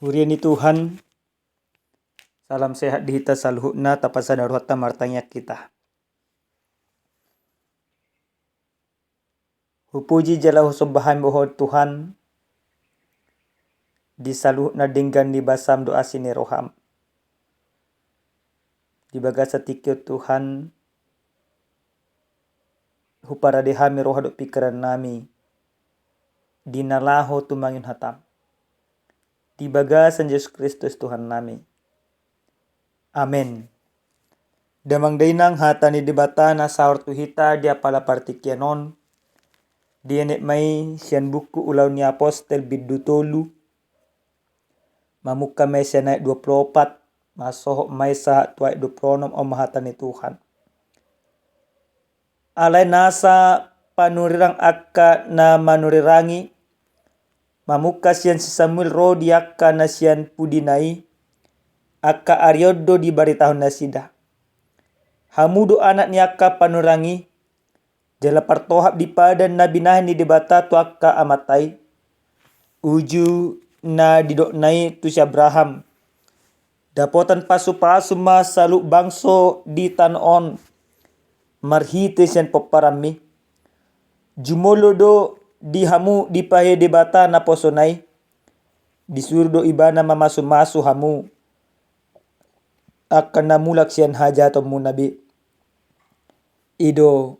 Huriani Tuhan, salam sehat di hita saluhutna tapasa daruhata martanya kita. Hupuji jala husubahan boho Tuhan, di saluhutna dinggan di basam doa sini roham. Di bagasa tikyo Tuhan, hupara dehami roha do pikiran nami, dinalaho tumangin hatam. Di bagasan Yesus Kristus Tuhan nami. Amin. Damang dainang hatani debata na saur tuhita dia pala partikianon. Dia nek mai sian buku ulau ni apostel bidutolu. Mamuka mai sian naik 24. Masohok mai sa tuai 26 om hatani Tuhan. Alai nasa panurirang akka na manurirangi. Mamuka sian si Samuel Rodi akka na sian pudinai. Akka Aryodo di bari tahun nasida. Hamudu anak ni akka panurangi. Jala partohap di padan na binahan ni debata tu akka amatai. Uju na didoknai tu si Abraham. Dapotan pasu-pasu masalu bangso di tanon. Marhite sian peparami. Jumolo do di hamu di pahe debata na posonai. Disuruh do ibana mamasu-masu hamu. Akan namulak sian hajatom mu nabi. Ido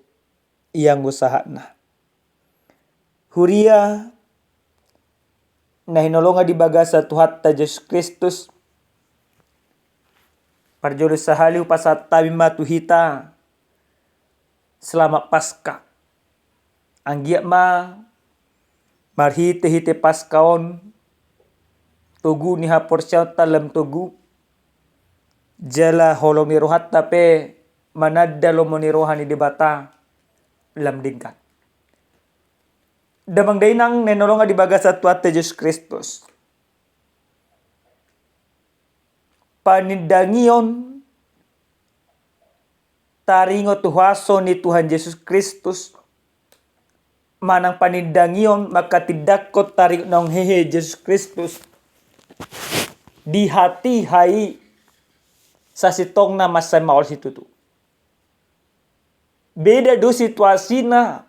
yang usaha na. Huria na hinolonga di bagasa Tuhatta Yesus Kristus. Parjolo sahali upasat tabi matuhita. Selama Paskah. Anggiak ma marhite-hite Paskaon. Tugu ni haporsyaw talam tugu. Jala holong ni rohat tape manadda lomo ni rohani debata lam dingkat. Damang dainang nenolonga di bagasa Tuhatta Yesus Kristus. Panindangion taringo tuhaso ni Tuhan Yesus Kristus. Manang panindangion makatidakot taringo nang hehe Yesus Kristus. Di hati hai sa sitong na masay maol si tutu. Beda do situasi na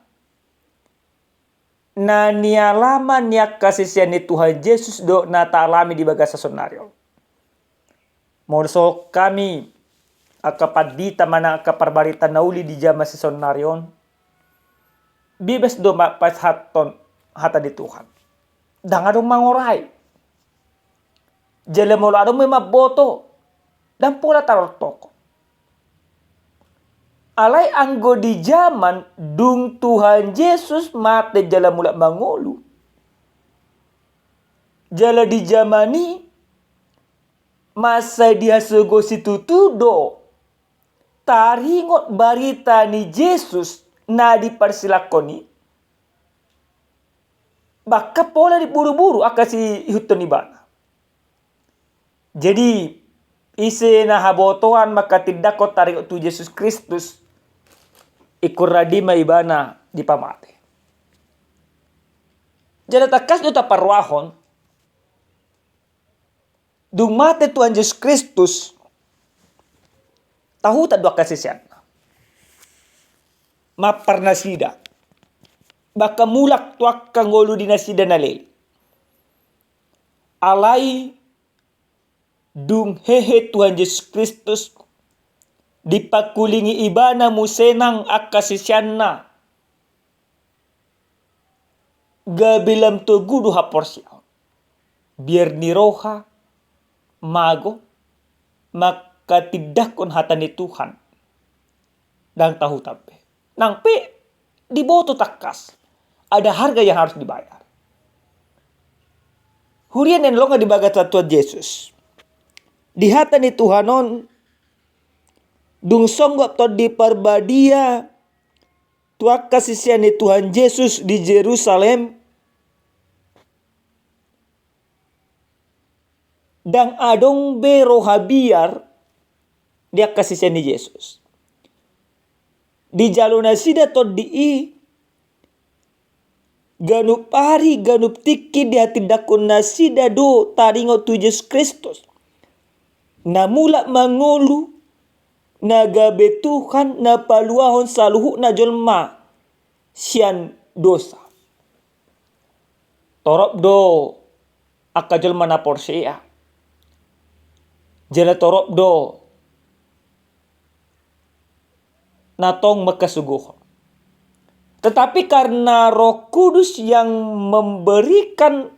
nialaman niya kasisiyan ni Tuhan Yesus do na taalami di bagasa sonaryo. Morso kami akapadita mana akaparbarita nauli di jama si sonaryon. Bibes do mapas haton hata di Tuhan. Dangadong mangoray. Jale molo adong may maboto. Dan pula tarot toko. Alay anggo di zaman dung Tuhan Yesus mate jala mula mangulu. Jala di zamani masa dia sego situtudo. Taringot barita ni Yesus na dipersilakoni. Baka pola diburu-buru akasi ihuton ibana. Jadi ise na habotoan makatindakot taringot tu Yesus Kristus. Ikuradima ibana di pamate. Jadi takas do taparwahon. Dung mate Tuhan Yesus Kristus. Tahu tak dua kasisian. Mapar nasida. Baka mulak tuak kangolu di nasida naleli. Alai dung hehe Tuhan Yesus Kristus. Dipakulingi ibana musenang akasisyanna. Gabilam tugudu haporsyaw. Biar niroha mago makatidakon hata ni Tuhan. Dan tahu tape. Nang pe diboto takas. Ada harga yang harus dibayar. Hurian yang longa di bagata Tuhan Yesus. Di hata ni Tuhanon dung songgok to di parbadia tuak kasisian ni Tuhan Yesus di Jerusalem. Dan adong bero habiar dia kasisian ni Yesus. Di jaluna sida to di ganup pari ganup tiki di hati dakon nasida do taringo tu Yesus Kristus. Na mula mangolu na gabe Tuhan na paluahon saluhu na jolma sian dosa. Torop do aka jolma na porsea. Jela torop do natong makasuguhon. Tetapi karena Roh Kudus yang memberikan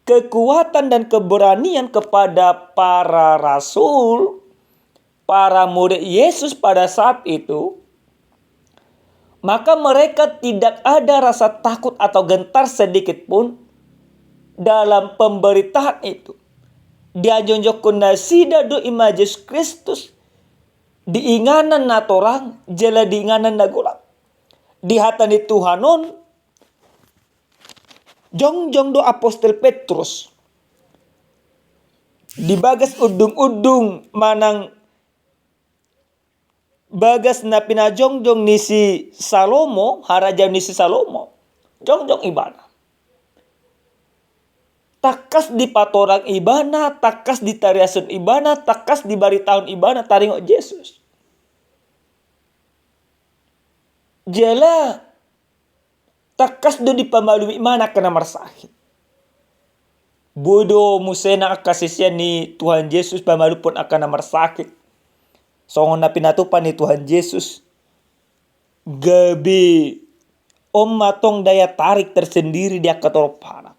kekuatan dan keberanian kepada para rasul, para murid Yesus pada saat itu, maka mereka tidak ada rasa takut atau gentar sedikit pun dalam pemberitaan itu. Dia jonjokun nasida do ima Yesus Kristus diinganan na torang jela diinganan na golap. Di hatani Tuhanon jongjong do apostol Petrus di bagas udung-udung manang bagas na pinajongjong ni si Salomo, harajaw ni si Salomo, jongjong ibana. Takas di patorang ibana, takas di tariasun ibana, takas di baritaon ibana taringo Yesus. Jela takas do di pamalumi mana kena marsakit. Bodo musena akasisya ni Tuhan Yesus pamalu pun akan marsakit. Songon na pinatupan ni Tuhan Yesus. Gabi matong daya tarik tersendiri dia katorpana.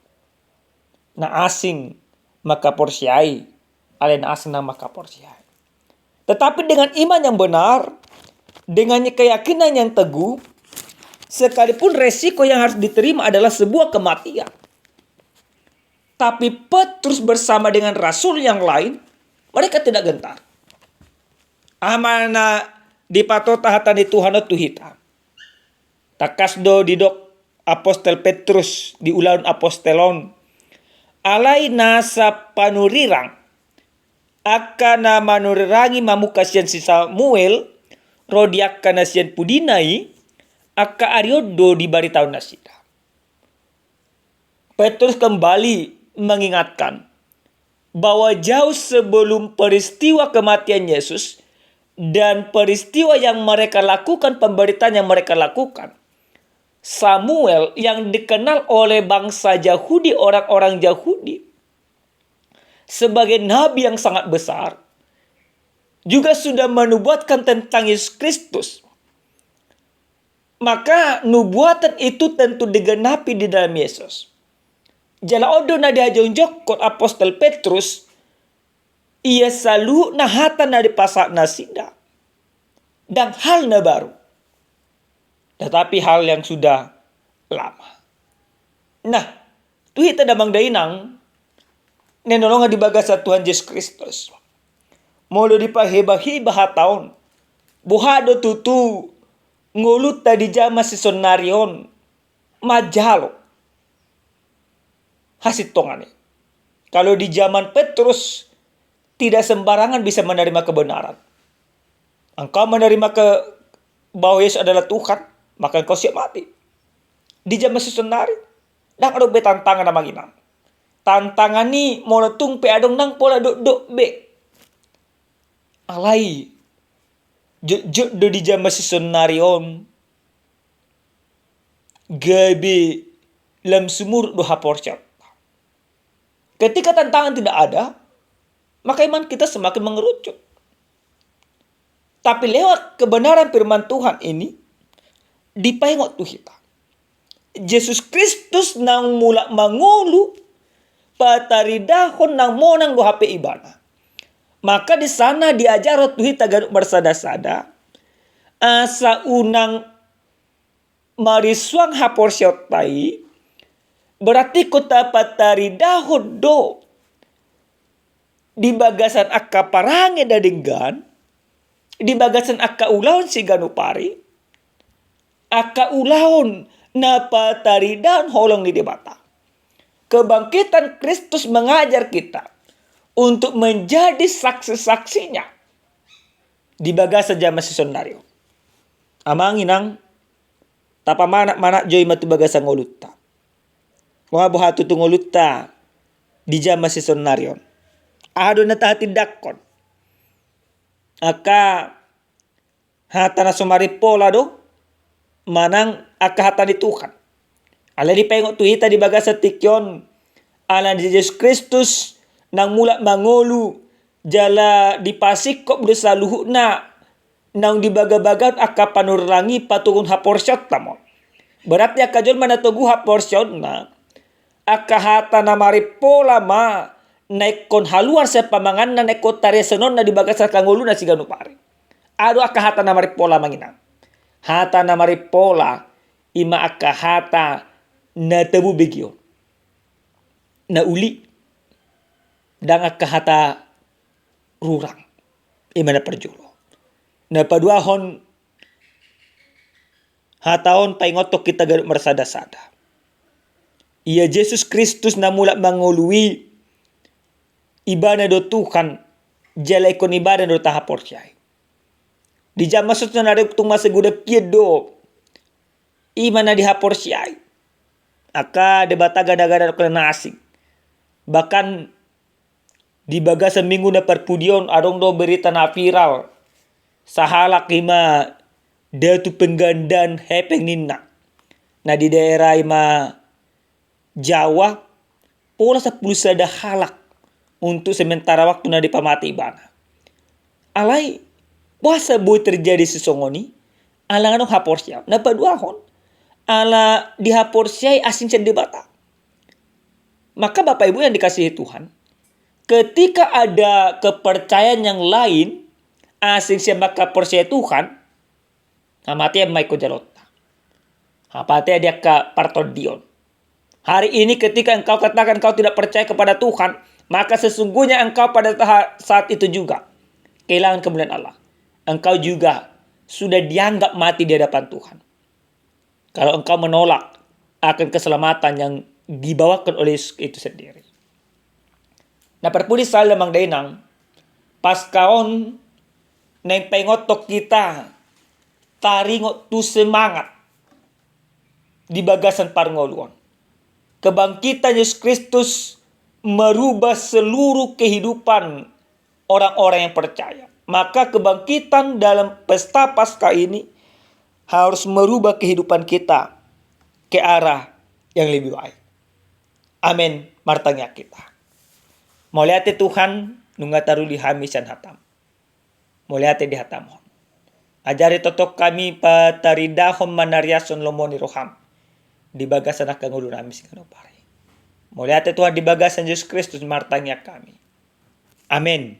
Na asing maka porsiai, alen asing na maka porsiai. Tetapi dengan iman yang benar, dengan keyakinan yang teguh, sekalipun resiko yang harus diterima adalah sebuah kematian. Tapi Petrus bersama dengan rasul yang lain, mereka tidak gentar. Amana di patota hatani Tuhan tu hita. Takasdo didok apostol Petrus di ulaun apostolon. Alai nasa panurirang. Akana manurirangi mamukasian si Samuel. Rodiak kanasian pudinai aka ariodo di bari tahun nasida. Petrus kembali mengingatkan bahwa jauh sebelum peristiwa kematian Yesus dan peristiwa yang mereka lakukan, pemberitaan yang mereka lakukan, Samuel yang dikenal oleh bangsa Yahudi, orang-orang Yahudi, sebagai nabi yang sangat besar, juga sudah menubuatkan tentang Yesus Kristus. Maka nubuatan itu tentu digenapi di dalam Yesus. Jala odo na diajonjok kot apostol Petrus, ia selalu nahatan na di pasak nasida. Dan hal na baru. Tetapi hal yang sudah lama. Nah, tuh kita damang dainang, nenolongan di bagasa Tuhan Yesus Kristus. Molo di pahebahi bahataon. Buhado tutu ngulut tadi jama si sonarion. Majalo. Hasit tongane. Kalau di zaman Petrus tidak sembarangan bisa menerima kebenaran. Engkau menerima bahwa Yesus adalah Tuhan, maka engkau siap mati. Di zaman si sonari. Dan ada be tantangan namang inang. Tantangan ni monotung pe adong nang pola dok be. Alai juk do di jam masih sonarion gabi lam sumur do haporcat. Ketika tantangan tidak ada, maka iman kita semakin mengerucut. Tapi lewat kebenaran firman Tuhan ini dipengok tuh kita. Yesus Kristus nang mula mangulu pataridahon nang monang do HP ibana. Maka di sana diajar tuhi tagaruk bersada-sada. Asa unang mariswang hapor syautai. Berarti kota patari dahod do. Di bagasan akka parange dadinggan. Di bagasan akka ulaon si ganupari. Akka ulaon na patari dahon holong ni debata. Kebangkitan Kristus mengajar kita untuk menjadi saksi-saksinya di bagasa jama si sondario. Amang inang tapa manak joy matu bagasa ngoluta. Wa bohatu tungolutta di jama sisonarion. Ado na tahati dakon. Aka hatana sumari pola do manang aka hatani Tuhan. Ala di pengok tuhita di bagasa tikyon ala di Yesus Kristus nang mula mangolu jala dipasik kok berusaha luhukna nang dibaga-bagat aka panurangi patungun haporsyot tamo. Berarti aka jon mana togu haporsyot na aka hatana mari pola ma naikon haluar sa pamangan na naikon taresenon na dibagasa kangolu na sigano pare. Ado aka hatana mari pola manginang. Hata na mari pola ima aka hata na tebu begio na uli dan aka hata rurang ima na perjolo na paduahon hataon paingotok kita garuk mersada-sada. Ia Yesus Kristus na mula mangolui ibadah do Tuhan jalai kon ibadah do taha porsyai. Di jam masuk na narip tung masa guda kiedo imana di haporsyai. Aka debata gada-gada kena asing. Bahkan di bagasa minggu na perpudion adong do berita na viral. Sahalak ima datu penggandan hepeng ninna. Nah di daerah ima Jawa pola 10 sada halak untuk sementara waktu na dipamati ibana. Alai puasa boy terjadi sesongoni ala nganong haporsyai. Na paduahon ala di haporsyai asing cendebata. Maka Bapak Ibu yang dikasihi Tuhan, ketika ada kepercayaan yang lain asing siapa percaya Tuhan, amati Maiko Jalota. Apate dia ke partodion. Hari ini ketika engkau katakan engkau tidak percaya kepada Tuhan, maka sesungguhnya engkau pada saat itu juga kehilangan kemuliaan Allah. Engkau juga sudah dianggap mati di hadapan Tuhan. Kalau engkau menolak akan keselamatan yang dibawakan oleh Yesus itu sendiri. Nah perpudi sal lemang dainang pas kaon neng pengotok kita taringot tu semangat di bagasan parngoluan. Kebangkitan Yesus Kristus merubah seluruh kehidupan orang-orang yang percaya. Maka kebangkitan dalam pesta Paskah ini harus merubah kehidupan kita ke arah yang lebih baik. Amin. Martanya kita. Moliate Tuhan nungataru di hamisan hatam. Moliate di hatamon. Ajari totok kami pataridahom manariason lomoni roham. Di bagasan akan ngulu nami sigano pare. Moliate Tuhan di bagasan Yesus Kristus martanya kami. Amin.